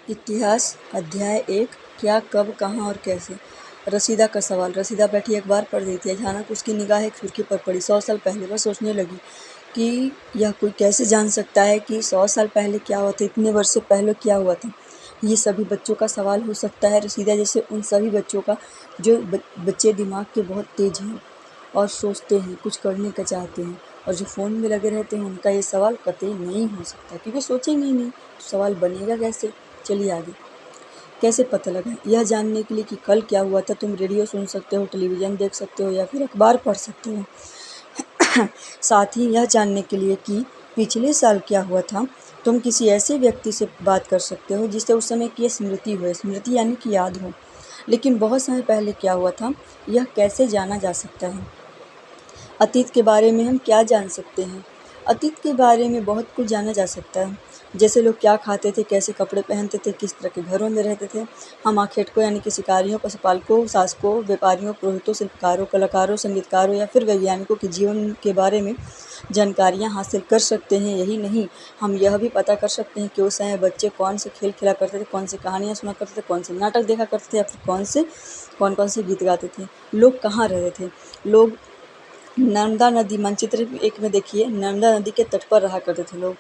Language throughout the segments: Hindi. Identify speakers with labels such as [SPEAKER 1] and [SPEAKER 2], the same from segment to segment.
[SPEAKER 1] इतिहास अध्याय 1 क्या, कब, कहाँ और कैसे। रसीदा का सवाल। रसीदा बैठी अखबार पढ़ रही थी। अचानक उसकी निगाह एक सुर्खी पर पड़ी। 100 साल पहले। वह सोचने लगी कि यह कोई कैसे जान सकता है कि 100 साल पहले क्या हुआ था, इतने वर्ष पहले क्या हुआ था। ये सभी बच्चों का सवाल हो सकता है, रसीदा जैसे उन सभी बच्चों का जो बच्चे दिमाग के बहुत तेज हैं और सोचते हैं, कुछ करने का चाहते हैं, और जो फ़ोन में लगे रहते हैं उनका ये सवाल कतई नहीं हो सकता, क्योंकि सोचेंगे ही नहीं तो सवाल बनेगा कैसे। चलिए आगे। कैसे पता लगा? यह जानने के लिए कि कल क्या हुआ था। तुम रेडियो सुन सकते हो, टेलीविज़न देख सकते हो या फिर अखबार पढ़ सकते हो। साथ ही यह जानने के लिए कि पिछले साल क्या हुआ था। तुम किसी ऐसे व्यक्ति से बात कर सकते हो जिससे उस समय की स्मृति हो। स्मृति यानी कि याद हो। लेकिन बहुत समय पहले क्या हुआ था, यह कैसे जाना जा सकता है? अतीत के बारे में हम क्या जान सकते हैं? अतीत के बारे में बहुत कुछ जाना जा सकता है, जैसे लोग क्या खाते थे, कैसे कपड़े पहनते थे, किस तरह के घरों में रहते थे। हम आखेटकों यानी कि शिकारियों, पशुपालकों, शासकों, व्यापारियों, पुरोहितों, शिल्पकारों, कलाकारों, संगीतकारों या फिर वैज्ञानिकों के जीवन के बारे में जानकारियाँ हासिल कर सकते हैं। यही नहीं, हम यह भी पता कर सकते हैं कि उस समय बच्चे कौन से खेल खेला करते थे, कौन सी कहानियाँ सुना करते थे, कौन से नाटक देखा करते थे या फिर कौन से गीत गाते थे। लोग कहाँ रहते थे। लोग नर्मदा नदी, मानचित्र एक में देखिए, नर्मदा नदी के तट पर रहा करते थे लोग।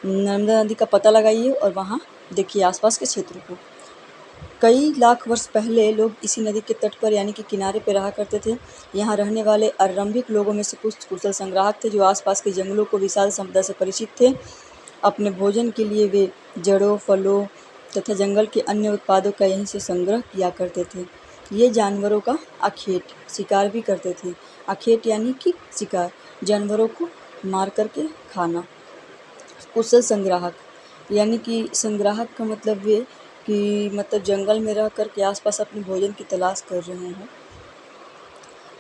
[SPEAKER 1] नर्मदा नदी का पता लगाइए और वहाँ देखिए आसपास के क्षेत्रों को। कई लाख वर्ष पहले लोग इसी नदी के तट पर यानी कि किनारे पर रहा करते थे। यहाँ रहने वाले आरंभिक लोगों में से कुछ कुशल संग्राहक थे, जो आसपास के जंगलों को विशाल संपदा से परिचित थे। अपने भोजन के लिए वे जड़ों, फलों तथा जंगल के अन्य उत्पादों का यहीं से संग्रह किया करते थे। ये जानवरों का आखेट शिकार भी करते थे। आखेट यानी कि शिकार, जानवरों को मार करके खाना। कुशल संग्राहक यानी कि संग्राहक का मतलब ये कि मतलब जंगल में रह कर के आसपास अपने भोजन की तलाश कर रहे हैं।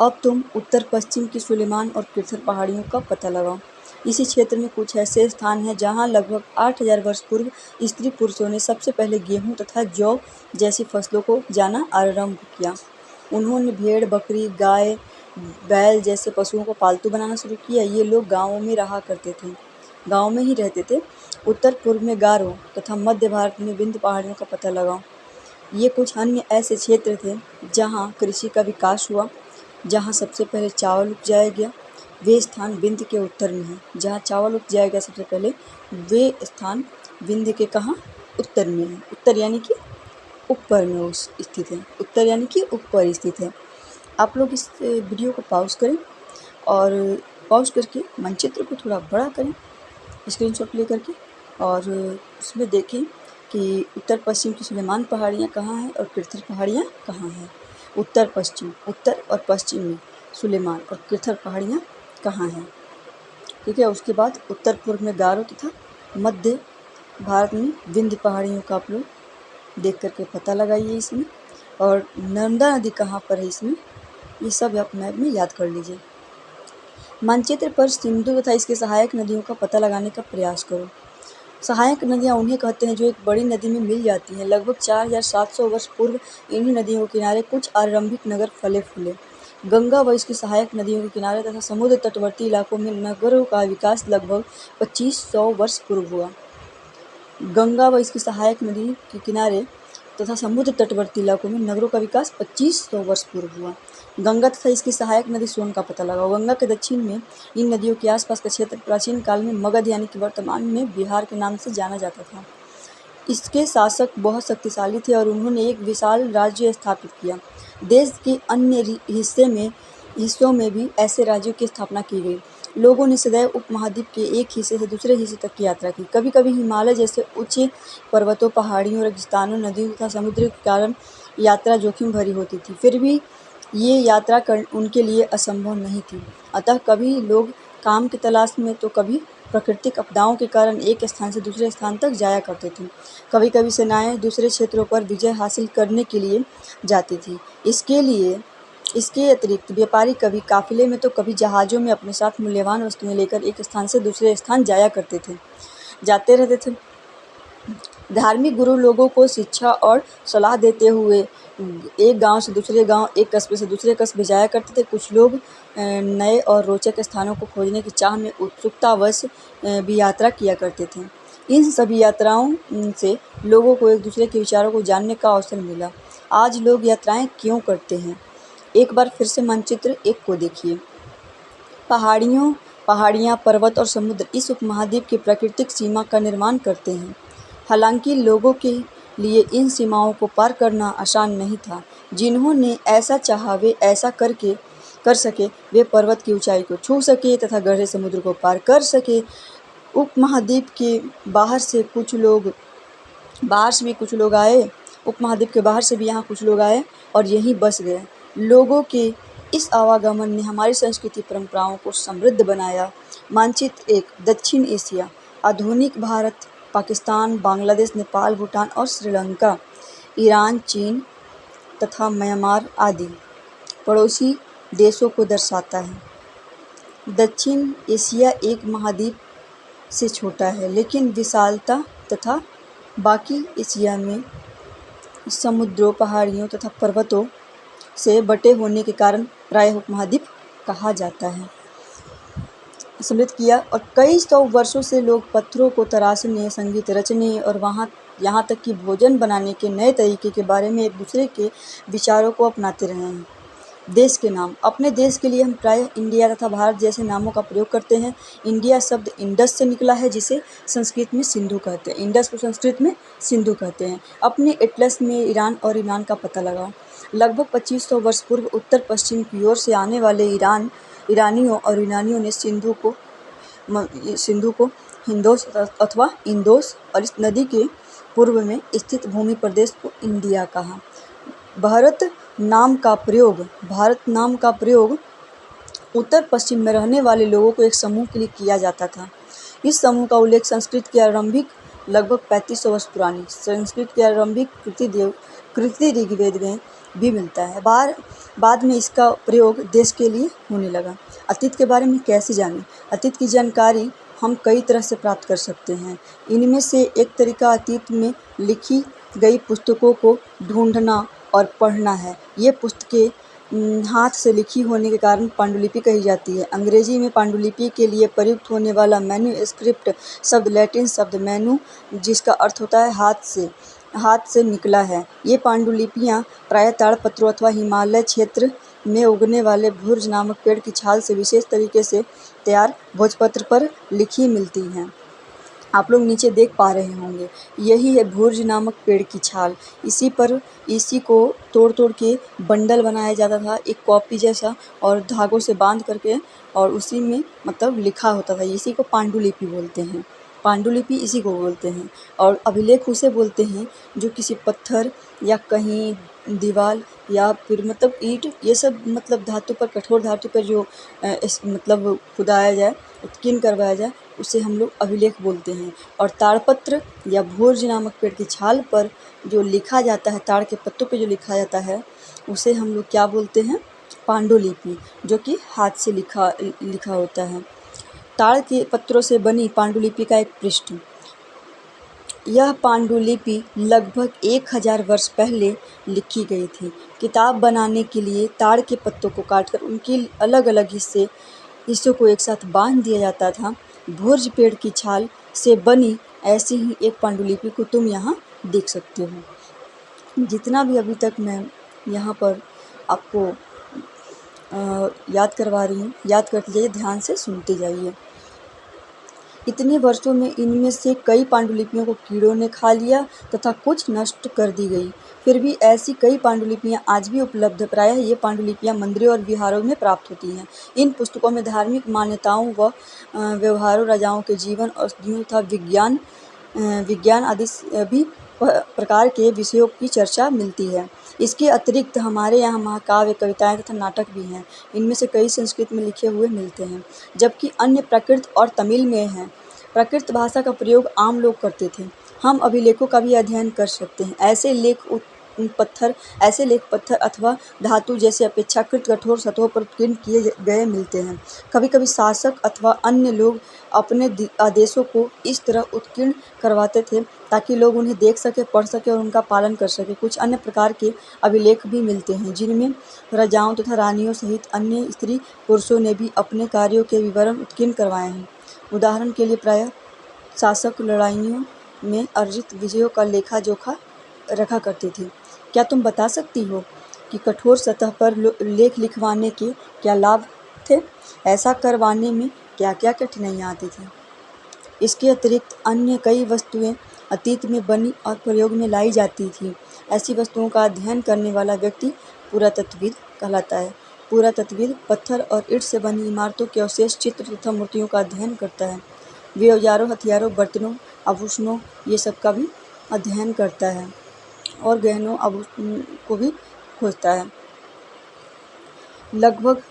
[SPEAKER 1] अब तुम उत्तर पश्चिम की सुलेमान और किरथर पहाड़ियों का पता लगाओ। इसी क्षेत्र में कुछ ऐसे स्थान हैं जहां लगभग 8000 वर्ष पूर्व स्त्री पुरुषों ने सबसे पहले गेहूं तथा जौ जैसी फसलों को जाना आरंभ किया। उन्होंने भेड़, बकरी, गाय, बैल जैसे पशुओं को पालतू बनाना शुरू किया। ये लोग गाँवों में रहा करते थे, गाँव में ही रहते थे। उत्तर पूर्व में गारो तथा मध्य भारत में विंध्य पहाड़ियों का पता लगाओ। ये कुछ अन्य ऐसे क्षेत्र थे जहाँ कृषि का विकास हुआ, जहाँ सबसे पहले चावल उपजाया गया। वे स्थान विंध्य के उत्तर में हैं। जहाँ चावल उपजाया गया सबसे पहले, वे स्थान विंध्य के कहाँ, उत्तर में है। उत्तर यानी कि ऊपर में उस स्थित है। उत्तर यानी कि ऊपर स्थित है। आप लोग इस वीडियो को पॉज करें और पॉज करके मानचित्र को थोड़ा बड़ा करें स्क्रीनशॉट ले करके, और उसमें देखें कि उत्तर पश्चिम की सुलेमान पहाड़ियाँ कहाँ हैं और किरथर पहाड़ियाँ कहाँ हैं। उत्तर पश्चिम, उत्तर और पश्चिम में सुलेमान और किरथर पहाड़ियाँ कहाँ हैं, ठीक है। उसके बाद उत्तर पूर्व में गारो तथा मध्य भारत में विंध्य पहाड़ियों का आप लोग देख करके पता लगाइए इसमें। और नर्मदा नदी कहाँ पर है इसमें, ये सब आप मैप में याद कर लीजिए। मानचित्र पर सिंधु तथा इसके सहायक नदियों का पता लगाने का प्रयास करो। सहायक नदियाँ उन्हें कहते हैं जो एक बड़ी नदी में मिल जाती हैं। लगभग 4700 वर्ष पूर्व इन्हीं नदियों के किनारे कुछ आरंभिक नगर फले फूले। गंगा व इसकी सहायक नदियों के किनारे तथा समुद्र तटवर्ती इलाकों में नगरों का विकास लगभग 2500 वर्ष पूर्व हुआ। गंगा व इसकी सहायक नदी के किनारे तथा समुद्र तटवर्ती इलाकों में नगरों का विकास 2500 वर्ष पूर्व हुआ। गंगा तथा इसकी सहायक नदी सोन का पता लगाओ। गंगा के दक्षिण में इन नदियों के आसपास का क्षेत्र प्राचीन काल में मगध यानी कि वर्तमान में बिहार के नाम से जाना जाता था। इसके शासक बहुत शक्तिशाली थे और उन्होंने एक विशाल राज्य स्थापित किया। देश के अन्य हिस्सों में भी ऐसे राज्यों की स्थापना की गई। लोगों ने सदैव उपमहाद्वीप के एक हिस्से से दूसरे हिस्से तक की यात्रा की। कभी कभी हिमालय जैसे ऊंचे पर्वतों, पहाड़ियों, रेगिस्तानों, नदियों तथा समुद्र के कारण यात्रा जोखिम भरी होती थी। फिर भी ये यात्रा उनके लिए असंभव नहीं थी। अतः कभी लोग काम की तलाश में तो कभी प्राकृतिक आपदाओं के कारण एक स्थान से दूसरे स्थान तक जाया करते थे। कभी कभी सेनाएं दूसरे क्षेत्रों पर विजय हासिल करने के लिए जाती थी। इसके अतिरिक्त व्यापारी कभी काफिले में तो कभी जहाज़ों में अपने साथ मूल्यवान वस्तुएं लेकर एक स्थान से दूसरे स्थान जाते रहते थे। धार्मिक गुरु लोगों को शिक्षा और सलाह देते हुए एक गांव से दूसरे गांव, एक कस्बे से दूसरे कस्बे जाया करते थे। कुछ लोग नए और रोचक स्थानों को खोजने की चाह में उत्सुकतावश भी यात्रा किया करते थे। इन सभी यात्राओं से लोगों को एक दूसरे के विचारों को जानने का अवसर मिला। आज लोग यात्राएं क्यों करते हैं? एक बार फिर से मानचित्र 1 को देखिए। पहाड़ियाँ, पर्वत और समुद्र इस उपमहाद्वीप की प्राकृतिक सीमा का निर्माण करते हैं। हालांकि लोगों के लिए इन सीमाओं को पार करना आसान नहीं था। जिन्होंने ऐसा चाहा वे ऐसा कर सके। वे पर्वत की ऊंचाई को छू सके तथा गहरे समुद्र को पार कर सके। उपमहाद्वीप के बाहर से भी कुछ लोग आए। उपमहाद्वीप के बाहर से भी यहाँ कुछ लोग आए और यहीं बस गए। लोगों के इस आवागमन ने हमारी संस्कृति परंपराओं को समृद्ध बनाया। मानचित्र 1 दक्षिण एशिया, आधुनिक भारत, पाकिस्तान, बांग्लादेश, नेपाल, भूटान और श्रीलंका, ईरान, चीन तथा म्यांमार आदि पड़ोसी देशों को दर्शाता है। दक्षिण एशिया एक महाद्वीप से छोटा है, लेकिन विशालता तथा बाकी एशिया में समुद्रों, पहाड़ियों तथा पर्वतों से बटे होने के कारण प्रायः उपमहाद्वीप कहा जाता है। सम्मिलित किया और कई सौ वर्षों से लोग पत्थरों को तराशने, संगीत रचने और यहाँ तक कि भोजन बनाने के नए तरीके के बारे में एक दूसरे के विचारों को अपनाते रहे हैं। देश के नाम। अपने देश के लिए हम प्रायः इंडिया तथा भारत जैसे नामों का प्रयोग करते हैं। इंडिया शब्द इंडस से निकला है, जिसे संस्कृत में सिंधु कहते हैं। इंडस को संस्कृत में सिंधु कहते हैं। अपने एटलस में ईरान और यूनान का पता लगाओ। लगभग 2500 वर्ष पूर्व उत्तर पश्चिम की ओर से आने वाले ईरानियों और यूनानियों ने सिंधु को हिंदोस अथवा इंदोस और इस नदी के पूर्व में स्थित भूमि प्रदेश को इंडिया कहा। भारत नाम का प्रयोग उत्तर पश्चिम में रहने वाले लोगों को एक समूह के लिए किया जाता था। इस समूह का उल्लेख संस्कृत की आरंभिक लगभग 3500 वर्ष पुरानी संस्कृत की आरंभिक कृति ऋग्वेद में भी मिलता है। बाद में इसका प्रयोग देश के लिए होने लगा। अतीत के बारे में कैसे जानें? अतीत की जानकारी हम कई तरह से प्राप्त कर सकते हैं। इनमें से एक तरीका अतीत में लिखी गई पुस्तकों को ढूंढना और पढ़ना है। ये पुस्तकें हाथ से लिखी होने के कारण पांडुलिपि कही जाती है। अंग्रेजी में पांडुलिपि के लिए प्रयुक्त होने वाला मैन्युस्क्रिप्ट शब्द लैटिन शब्द मैनु, जिसका अर्थ होता है हाथ से निकला है। ये पांडुलिपियाँ प्रायः ताड़पत्रों अथवा हिमालय क्षेत्र में उगने वाले भुर्ज नामक पेड़ की छाल से विशेष तरीके से तैयार भोजपत्र पर लिखी मिलती हैं। आप लोग नीचे देख पा रहे होंगे, यही है भुर्ज नामक पेड़ की छाल। इसी को तोड़ के बंडल बनाया जाता था, एक कॉपी जैसा, और धागों से बांध करके और उसी में मतलब लिखा होता था। इसी को पांडुलिपि बोलते हैं। पांडुलिपि इसी को बोलते हैं। और अभिलेख उसे बोलते हैं जो किसी पत्थर या कहीं दीवार या फिर मतलब ईंट, ये सब मतलब धातु पर, कठोर धातु पर जो मतलब खुदाया जाए, उत्कीर्ण करवाया जाए, उसे हम लोग अभिलेख बोलते हैं। और ताड़पत्र या भोज नामक पेड़ की छाल पर जो लिखा जाता है, ताड़ के पत्तों पे जो लिखा जाता है, उसे हम लोग क्या बोलते हैं? पांडुलिपि, जो कि हाथ से लिखा होता है। ताड़ के पत्रों से बनी पांडुलिपि का एक पृष्ठ। यह पांडुलिपि लगभग 1000 वर्ष पहले लिखी गई थी। किताब बनाने के लिए ताड़ के पत्तों को काटकर उनके अलग अलग हिस्सों को एक साथ बांध दिया जाता था। भुर्ज पेड़ की छाल से बनी ऐसी ही एक पांडुलिपि को तुम यहाँ देख सकते हो। जितना भी अभी तक मैं यहाँ पर आपको याद करवा रही हूँ, याद करते जाइए, ध्यान से सुनते जाइए। इतने वर्षों में इनमें से कई पांडुलिपियों को कीड़ों ने खा लिया तथा कुछ नष्ट कर दी गई। फिर भी ऐसी कई पांडुलिपियाँ आज भी उपलब्ध है। प्रायः ये पांडुलिपियाँ मंदिरों और विहारों में प्राप्त होती हैं। इन पुस्तकों में धार्मिक मान्यताओं व व्यवहारों, राजाओं के जीवन और तथा विज्ञान आदि सभी प्रकार के विषयों की चर्चा मिलती है। इसके अतिरिक्त हमारे यहाँ महाकाव्य, कविताएं तथा नाटक भी हैं। इनमें से कई संस्कृत में लिखे हुए मिलते हैं, जबकि अन्य प्राकृत और तमिल में हैं। प्राकृत भाषा का प्रयोग आम लोग करते थे। हम अभिलेखों का भी अध्ययन कर सकते हैं। ऐसे लेख पत्थर अथवा धातु जैसे अपेक्षाकृत कठोर सतहों पर उत्कीर्ण किए गए मिलते हैं। कभी कभी शासक अथवा अन्य लोग अपने आदेशों को इस तरह उत्कीर्ण करवाते थे ताकि लोग उन्हें देख सके, पढ़ सके और उनका पालन कर सके। कुछ अन्य प्रकार के अभिलेख भी मिलते हैं, जिनमें राजाओं तथा रानियों सहित अन्य स्त्री पुरुषों ने भी अपने कार्यों के विवरण उत्कीर्ण करवाए हैं। उदाहरण के लिए प्रायः शासक लड़ाइयों में अर्जित विजयों का लेखा जोखा रखा करते थे। क्या तुम बता सकती हो कि कठोर सतह पर लेख लिखवाने के क्या लाभ थे? ऐसा करवाने में क्या क्या कठिनाइयाँ आती थी? इसके अतिरिक्त अन्य कई वस्तुएं अतीत में बनी और प्रयोग में लाई जाती थी। ऐसी वस्तुओं का अध्ययन करने वाला व्यक्ति पुरातत्वविद कहलाता है। पुरातत्वविद पत्थर और ईंट से बनी इमारतों के अवशेष, चित्र तथा मूर्तियों का अध्ययन करता है। वे औजारों, हथियारों, बर्तनों, आभूषणों ये सब का भी अध्ययन करता है और गहनों आभूषणों को भी खोजता है। लगभग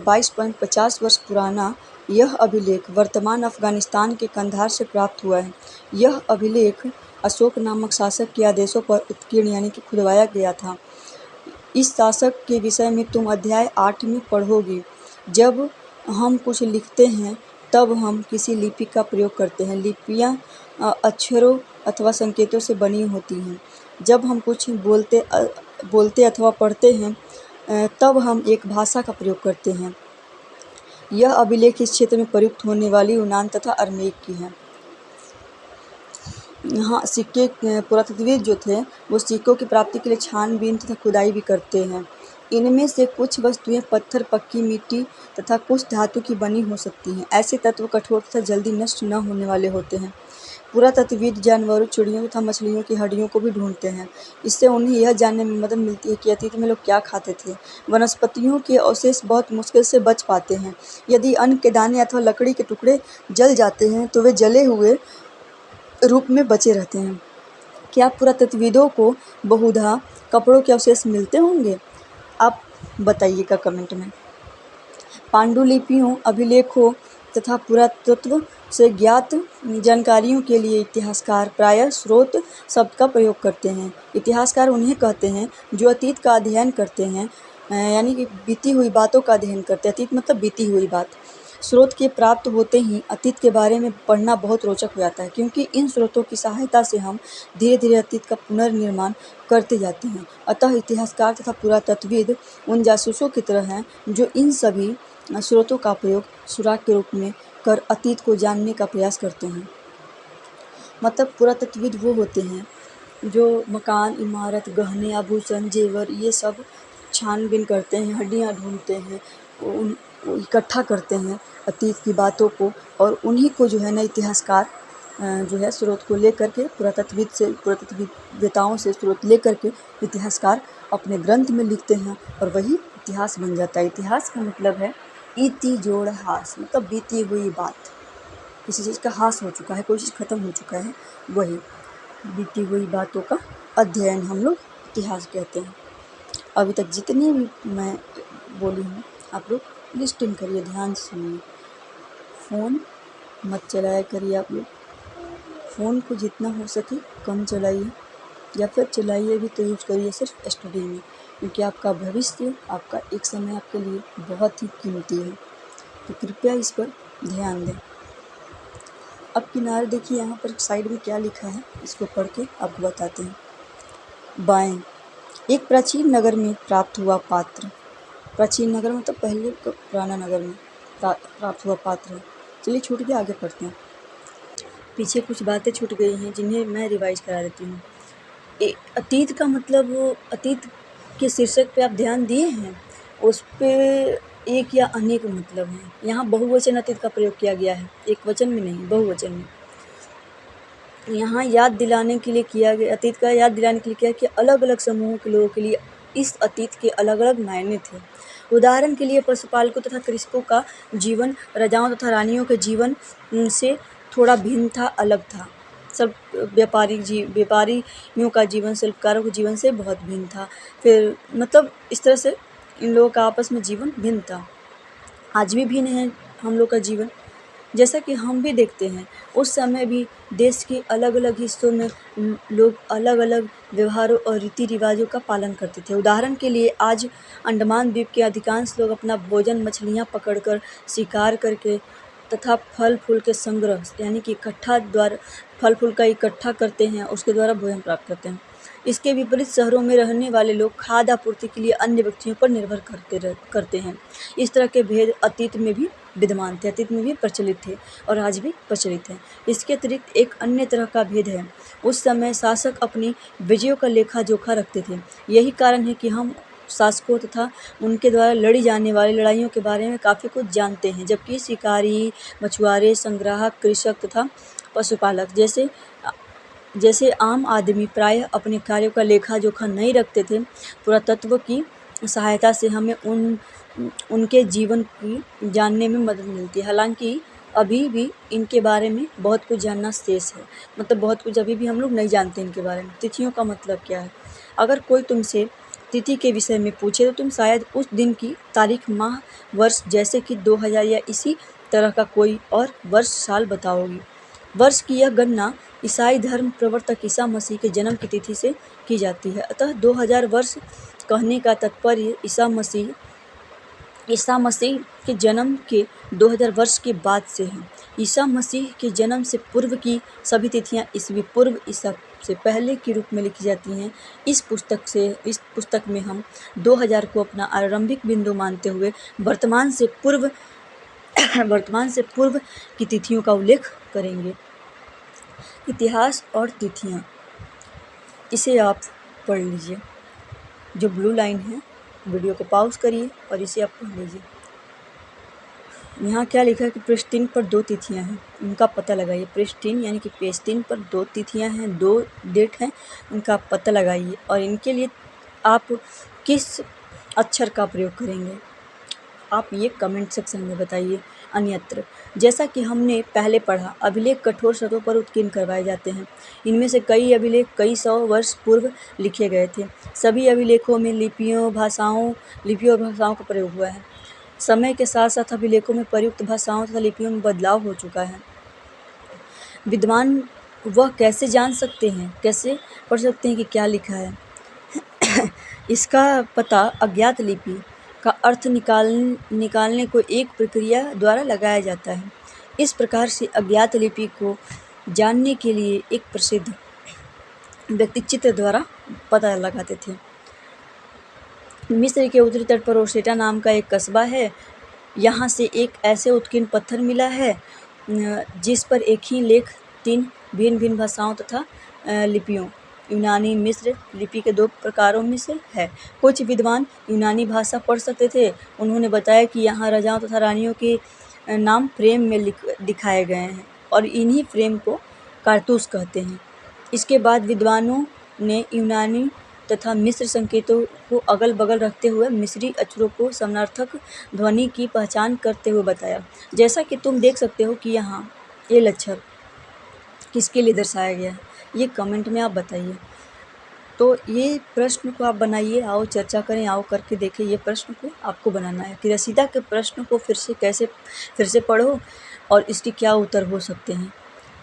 [SPEAKER 1] 22.50 वर्ष पुराना यह अभिलेख वर्तमान अफगानिस्तान के कंधार से प्राप्त हुआ है। यह अभिलेख अशोक नामक शासक के आदेशों पर उत्कीर्ण यानी कि खुदवाया गया था। इस शासक के विषय में तुम अध्याय 8 में पढ़ोगे। जब हम कुछ लिखते हैं तब हम किसी लिपि का प्रयोग करते हैं। लिपियाँ अक्षरों अथवा संकेतों से बनी होती हैं। जब हम कुछ बोलते अथवा पढ़ते हैं तब हम एक भाषा का प्रयोग करते हैं। यह अभिलेख इस क्षेत्र में प्रयुक्त होने वाली यूनान तथा अरमेइक की है। यहाँ सिक्के पुरातत्वविद जो थे वो सिक्कों की प्राप्ति के लिए छानबीन तथा खुदाई भी करते हैं। इनमें से कुछ वस्तुएं पत्थर, पक्की मिट्टी तथा कुछ धातु की बनी हो सकती हैं। ऐसे तत्व कठोर तथा जल्दी नष्ट न होने वाले होते हैं। पुरातत्वविद जानवरों, चिड़ियों तथा मछलियों की हड्डियों को भी ढूंढते हैं। इससे उन्हें यह जानने में मदद मिलती है कि अतीत में लोग क्या खाते थे। वनस्पतियों के अवशेष बहुत मुश्किल से बच पाते हैं। यदि अन्न के दाने अथवा लकड़ी के टुकड़े जल जाते हैं तो वे जले हुए रूप में बचे रहते हैं। क्या पुरातत्वविदों को बहुधा कपड़ों के अवशेष मिलते होंगे? आप बताइएगा कमेंट में। पांडुलिपियों, अभिलेखों तथा पुरातत्व से ज्ञात जानकारियों के लिए इतिहासकार प्रायः स्रोत शब्द का प्रयोग करते हैं। इतिहासकार उन्हें कहते हैं जो अतीत का अध्ययन करते हैं, यानी कि बीती हुई बातों का अध्ययन करते हैं। अतीत मतलब बीती हुई बात। स्रोत के प्राप्त होते ही अतीत के बारे में पढ़ना बहुत रोचक हो जाता है, क्योंकि इन स्रोतों की सहायता से हम धीरे धीरे अतीत का पुनर्निर्माण करते जाते हैं। अतः इतिहासकार तथा पुरातत्वविद उन जासूसों की तरह हैं जो इन सभी स्रोतों का प्रयोग सुराग के रूप में कर अतीत को जानने का प्रयास करते हैं। मतलब पुरातत्वविद वो होते हैं जो मकान, इमारत, गहने, आभूषण, जेवर ये सब छानबीन करते हैं, हड्डियाँ ढूंढते हैं, इकट्ठा करते हैं अतीत की बातों को, और उन्हीं को जो है ना इतिहासकार जो है स्रोत को लेकर के पुरातत्ववेताओं से स्रोत लेकर के इतिहासकार अपने ग्रंथ में लिखते हैं और वही इतिहास बन जाता है। इतिहास का मतलब है इति जोड़ हास, मतलब बीती हुई बात। किसी चीज़ का हास हो चुका है, कोई चीज़ खत्म हो चुका है, वही बीती हुई बातों का अध्ययन हम लोग इतिहास कहते हैं। अभी तक जितनी भी मैं बोली हूँ आप लोग लिस्टिंग करिए, ध्यान से सुनिए। फ़ोन मत चलाया करिए आप लोग। फ़ोन को जितना हो सके कम चलाइए, या फिर चलाइए भी तो यूज़ करिए सिर्फ स्टडी में, क्योंकि आपका भविष्य, आपका एक समय आपके लिए बहुत ही कीमती है। तो कृपया इस पर ध्यान दें। अब किनारे देखिए यहाँ पर साइड में क्या लिखा है, इसको पढ़ के आपको बताते हैं। बाएं, एक प्राचीन नगर में प्राप्त हुआ पात्र। प्राचीन नगर मतलब पहले पुराना नगर में प्राप्त हुआ पात्र है। चलिए छूट गया, आगे पढ़ते हैं। पीछे कुछ बातें छूट गई हैं जिन्हें मैं रिवाइज करा देती हूँ। अतीत का मतलब, वो अतीत के शीर्षक पे आप ध्यान दिए हैं, उस पे एक या अनेक मतलब हैं। यहाँ बहुवचन अतीत का प्रयोग किया गया है, एक वचन में नहीं, बहुवचन में। यहाँ याद दिलाने के लिए किया गया, अतीत का याद दिलाने के लिए किया कि अलग अलग समूहों के लोगों के लिए इस अतीत के अलग अलग मायने थे। उदाहरण के लिए पशुपालकों तथा कृषकों का जीवन राजाओं तथा रानियों के जीवन से थोड़ा भिन्न था, अलग था। सब व्यापारियों का जीवन शिल्पकारों के जीवन से बहुत भिन्न था। फिर मतलब इस तरह से इन लोगों का आपस में जीवन भिन्न था। आज भी भिन्न है हम लोग का जीवन, जैसा कि हम भी देखते हैं। उस समय भी देश के अलग अलग हिस्सों में लोग अलग अलग व्यवहारों और रीति रिवाजों का पालन करते थे। उदाहरण के लिए आज अंडमान द्वीप के अधिकांश लोग अपना भोजन मछलियाँ पकड़कर, शिकार करके तथा फल फूल के संग्रह यानी कि फल फूल का इकट्ठा करते हैं, उसके द्वारा भोजन प्राप्त करते हैं। इसके विपरीत शहरों में रहने वाले लोग खाद्य आपूर्ति के लिए अन्य व्यक्तियों पर निर्भर करते हैं। इस तरह के भेद अतीत में भी विद्यमान थे, अतीत में भी प्रचलित थे और आज भी प्रचलित हैं। इसके अतिरिक्त एक अन्य तरह का भेद है। उस समय शासक अपनी विजयों का लेखा जोखा रखते थे। यही कारण है कि हम शासकों तथा उनके द्वारा लड़ी जाने वाली लड़ाइयों के बारे में काफ़ी कुछ जानते हैं, जबकि शिकारी, मछुआरे, संग्राहक, कृषक तथा पशुपालक जैसे आम आदमी प्रायः अपने कार्यों का लेखा जोखा नहीं रखते थे। पुरातत्व की सहायता से हमें उनके जीवन की जानने में मदद मिलती है। हालांकि अभी भी इनके बारे में बहुत कुछ जानना शेष है, मतलब बहुत कुछ अभी भी हम लोग नहीं जानते इनके बारे में। तिथियों का मतलब क्या है? अगर कोई तुमसे तिथि के विषय में पूछे तो तुम शायद उस दिन की तारीख, माह, वर्ष जैसे कि 2000 या इसी तरह का कोई और वर्ष साल बताओगी। वर्ष की यह गणना ईसाई धर्म प्रवर्तक ईसा मसीह के जन्म की तिथि से की जाती है। अतः 2000 वर्ष कहने का तात्पर्य ईसा मसीह के जन्म के 2000 वर्ष के बाद से है। ईसा मसीह के जन्म से पूर्व की सभी तिथियां ईसवी पूर्व ईसा से पहले के रूप में लिखी जाती हैं। इस पुस्तक में हम 2000 को अपना आरंभिक बिंदु मानते हुए वर्तमान से पूर्व की तिथियों का उल्लेख करेंगे। इतिहास और तिथियां, इसे आप पढ़ लीजिए। जो ब्लू लाइन है, वीडियो को पॉज करिए और इसे आप पढ़ लीजिए। यहाँ क्या लिखा है कि पृष्ठ 3 पर 2 तिथियां हैं, उनका पता लगाइए। पृष्ठ 3 यानी कि पेज 3 पर 2 तिथियां हैं, 2 डेट हैं, उनका पता लगाइए और इनके लिए आप किस अक्षर का प्रयोग करेंगे, आप ये कमेंट सेक्शन में बताइए। अन्यत्र, जैसा कि हमने पहले पढ़ा, अभिलेख कठोर शर्तों पर उत्कीर्ण करवाए जाते हैं। इनमें से कई अभिलेख कई सौ वर्ष पूर्व लिखे गए थे। सभी अभिलेखों में लिपियों और भाषाओं का प्रयोग हुआ है। समय के साथ साथ अभिलेखों में प्रयुक्त भाषाओं तथा लिपियों में बदलाव हो चुका है। विद्वान वह कैसे जान सकते हैं, कैसे पढ़ सकते हैं कि क्या लिखा है? इसका पता अज्ञात लिपि का अर्थ निकालने को एक प्रक्रिया द्वारा लगाया जाता है। इस प्रकार से अज्ञात लिपि को जानने के लिए एक प्रसिद्ध व्यक्ति चित्र द्वारा पता लगाते थे। मिस्र के उत्तरी तट पर ओसेटा नाम का एक कस्बा है। यहाँ से एक ऐसे उत्कीर्ण पत्थर मिला है जिस पर एक ही लेख 3 भिन्न भिन्न भाषाओं तथा लिपियों, यूनानी मिस्र लिपि के 2 प्रकारों में से है। कुछ विद्वान यूनानी भाषा पढ़ सकते थे। उन्होंने बताया कि यहाँ राजाओं तथा रानियों के नाम फ्रेम में दिखाए गए हैं और इन्हीं फ्रेम को कारतूस कहते हैं। इसके बाद विद्वानों ने यूनानी तथा मिस्र संकेतों को अगल बगल रखते हुए मिस्री अक्षरों को समानार्थक ध्वनि की पहचान करते हुए बताया। जैसा कि तुम देख सकते हो कि यहाँ ये अक्षर किसके लिए दर्शाया गया है, ये कमेंट में आप बताइए। तो ये प्रश्न को आप बनाइए, आओ चर्चा करें, आओ करके देखें। ये प्रश्न को आपको बनाना है कि रसीदा के प्रश्न को फिर से पढ़ो और इसके क्या उत्तर हो सकते हैं।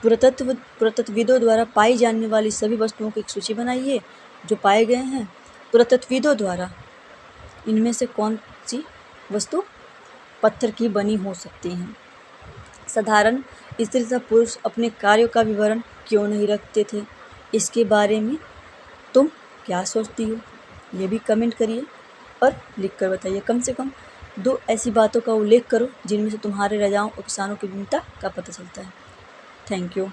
[SPEAKER 1] पुरातत्वविदों द्वारा पाई जाने वाली सभी वस्तुओं की एक सूची बनाइए जो पाए गए हैं पुरातत्वविदों द्वारा। इनमें से कौन सी वस्तु पत्थर की बनी हो सकती हैं? साधारण स्त्री तथा पुरुष अपने कार्यों का विवरण क्यों नहीं रखते थे? इसके बारे में तुम क्या सोचती हो, ये भी कमेंट करिए और लिख कर बताइए। कम से कम 2 ऐसी बातों का उल्लेख करो जिनमें से तुम्हारे राजाओं और किसानों की भिन्नता का पता चलता है। Thank you.